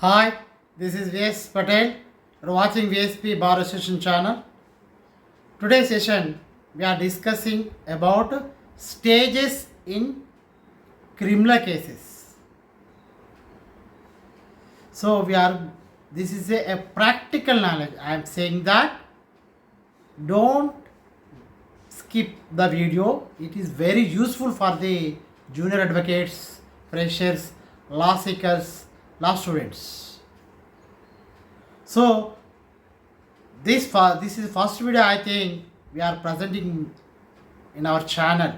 Hi, this is V.S.Patel. You're watching VSP Bar Association channel. Today's session we are discussing about stages in criminal cases. So this is a practical knowledge. I am saying that don't skip the video. It is very useful for the junior advocates, freshers, law seekers, law students. So this is first video I think we are presenting in our channel.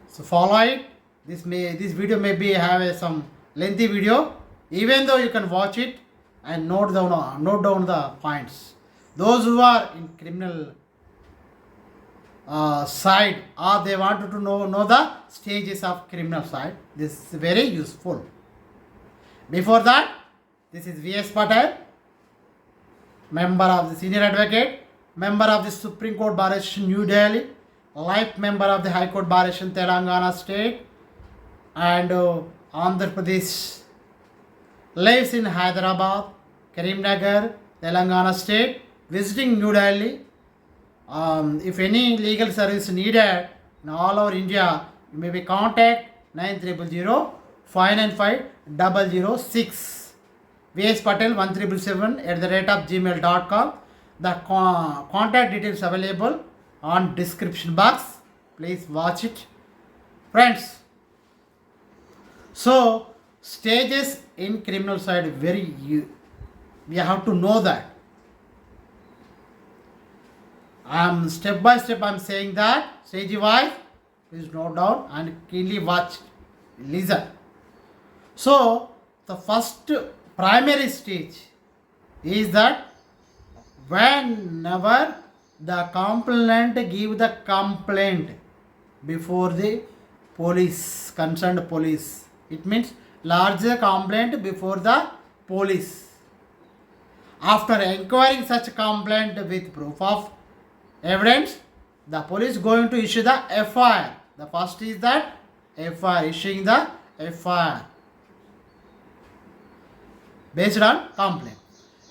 So follow it. This video maybe have some lengthy video. Even though you can watch it and note down the points. Those who are in criminal side or they wanted to know the stages of criminal side. This is very useful. Before that, this is V.S.Patel, member of the Senior Advocate, member of the Supreme Court Bar Association New Delhi, life member of the High Court Bar Association Telangana State and Andhra Pradesh, lives in Hyderabad, Karimnagar, Telangana State, visiting New Delhi. If any legal service needed in all over India, you may be contact 9300 595 006 V.S.Patel 1777 @gmail.com. The contact details available on description box. Please watch it. Friends, so stages in criminal side we have to know that. Step by step I'm saying that stage wise. Please note down and keenly watch, listen. So the first primary stage is that whenever the complainant give the complaint before the police, concerned police, it means larger complaint before the police. After inquiring such complaint with proof of evidence, the police going to issue the FIR. The first is that FIR, issuing the FIR based on complaint.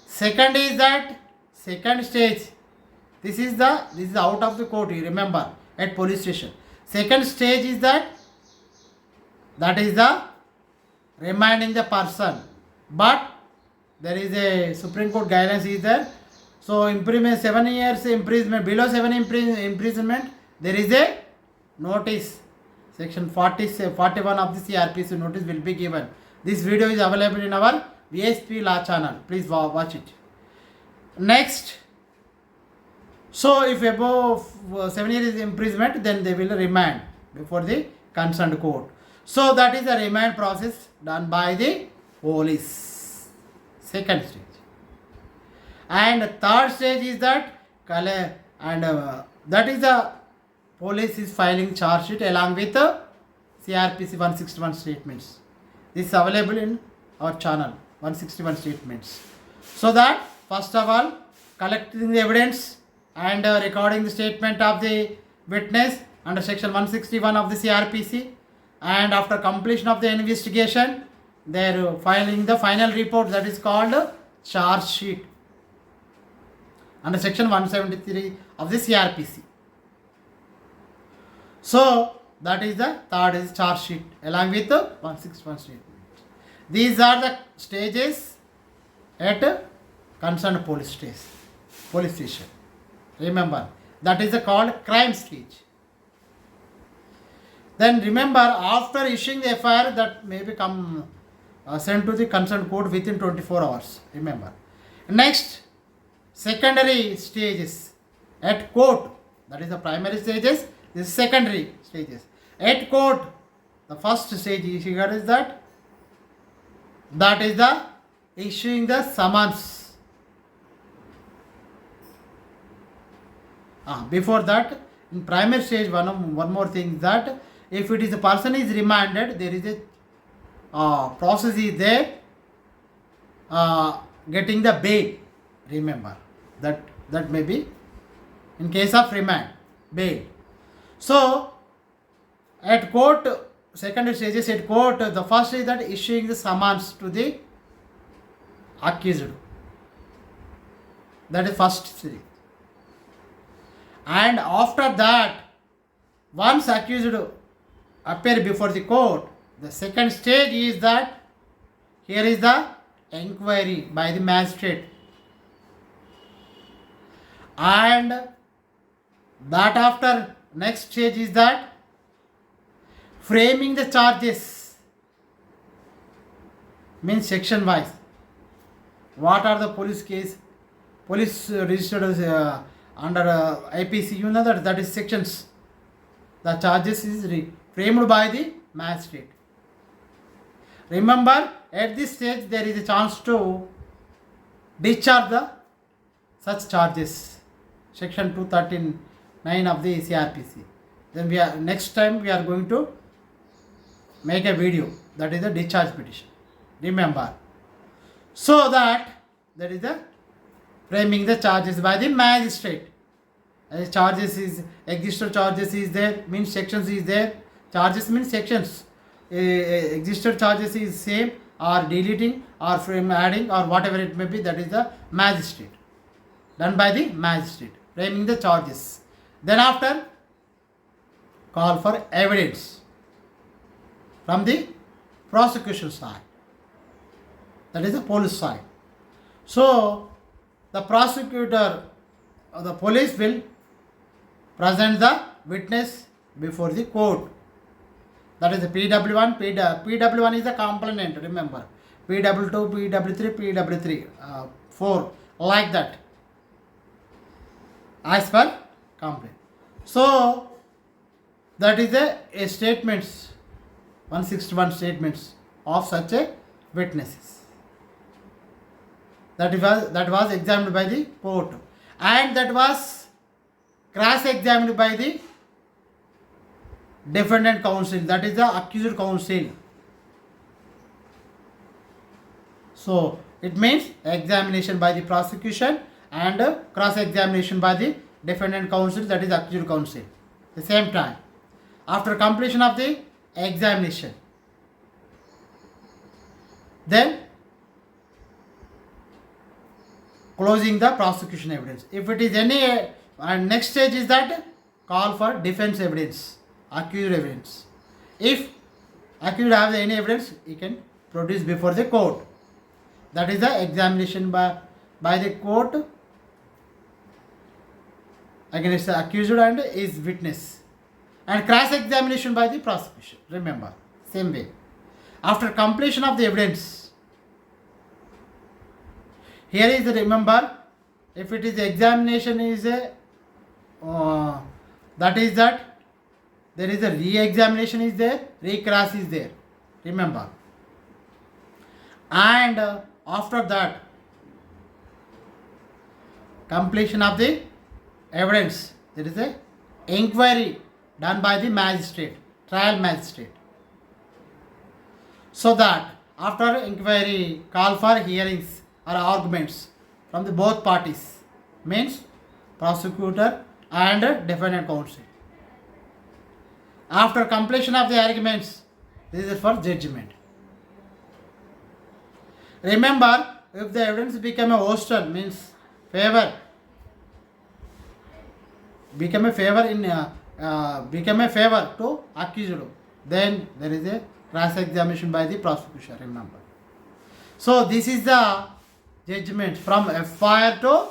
Second is that second stage. This is out of the court. You remember at police station. Second stage is that is the remanding the person. But there is a Supreme Court guidance is there. So imprisonment 7 years imprisonment, below 7 imprisonment, there is a notice. Section 41 of the C.R.P.C notice will be given. This video is available in our VSP Law channel. Please watch it. Next, so if above 7 years imprisonment, then they will remand before the concerned court. So that is the remand process done by the police. Second stage. And third stage is that that is the police is filing charge sheet along with CRPC 161 statements. This is available in our channel, 161 statements. So that first of all, collecting the evidence and recording the statement of the witness under section 161 of the CRPC, and after completion of the investigation, they are filing the final report, that is called charge sheet under section 173 of the CRPC. So that is the third is charge sheet along with the 161 statement. These are the stages at concerned police station. Remember, that is called crime stage. Then remember, after issuing the FIR, that may become sent to the concerned court within 24 hours. Remember. Next, secondary stages at court. That is the primary stages. This is secondary stages. At court, the first stage is that is the issuing the summons. Before that, in primary stage, one more thing is that if it is a person is remanded, there is a process is there getting the bail. Remember that may be in case of remand, bail. So at court, second stages at court, the first is that issuing the summons to the accused. That is first stage. And after that, once accused appear before the court, the second stage is that here is the inquiry by the magistrate. And that after next stage is that framing the charges, means section wise. What are the police registered under IPC? You know that is sections. The charges is framed by the magistrate. Remember, at this stage there is a chance to discharge the such charges. Section 239 of the CRPC. Then next time we are going to make a video, that is the discharge petition. Remember. So that is the framing the charges by the magistrate. As charges is existed charges is there, means sections is there. Charges means sections. Existed charges is same or deleting or frame adding or whatever it may be, that is the magistrate. Done by the magistrate. Framing the charges. Then after, call for evidence from the prosecution side. That is the police side. So, the prosecutor or the police will present the witness before the court. That is the PW1. PW1 is the complainant, remember. PW2, PW3, PW3, 4, like that. As per complaint. So, that is a statements, 161 statements of such a witnesses. That was examined by the court, and that was cross-examined by the defendant counsel, that is the accused counsel. So, it means examination by the prosecution and cross-examination by the defendant counsel, that is accused counsel. At the same time, after completion of the examination, then closing the prosecution evidence. If it is any, and next stage is that call for defense evidence, accused evidence. If accused has any evidence, he can produce before the court. That is the examination by the court against the accused and his witness, and cross-examination by the prosecution. Remember, same way. After completion of the evidence, here is the, remember, if it is examination is a that is that there is a re-examination is there, re-cross is there. Remember, and after that completion of the evidence, there is a inquiry done by the magistrate, trial magistrate. So that after inquiry, call for hearings or arguments from the both parties, means prosecutor and defendant counsel. After completion of the arguments, this is for judgment. Remember, if the evidence become a hostile, means favor, become a favor to accused, then there is a cross-examination by the prosecution. Remember. So this is the judgment from FIR to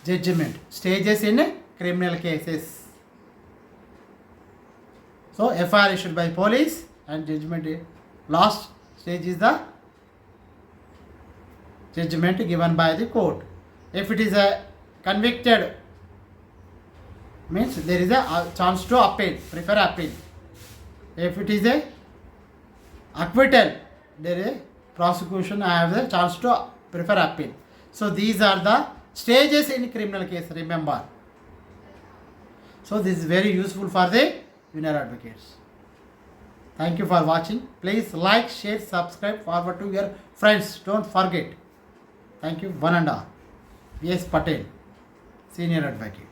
judgment stages in criminal cases. So FIR issued by police and judgment, last stage is the judgment given by the court. If it is a convicted, means there is a chance to appeal, prefer appeal. If it is a acquittal, there is a prosecution have the chance to prefer appeal. So these are the stages in criminal case, remember. So this is very useful for the junior advocates. Thank you for watching. Please like, share, subscribe, forward to your friends. Don't forget. Thank you, one and all. V.S.Patel Senior Advocate.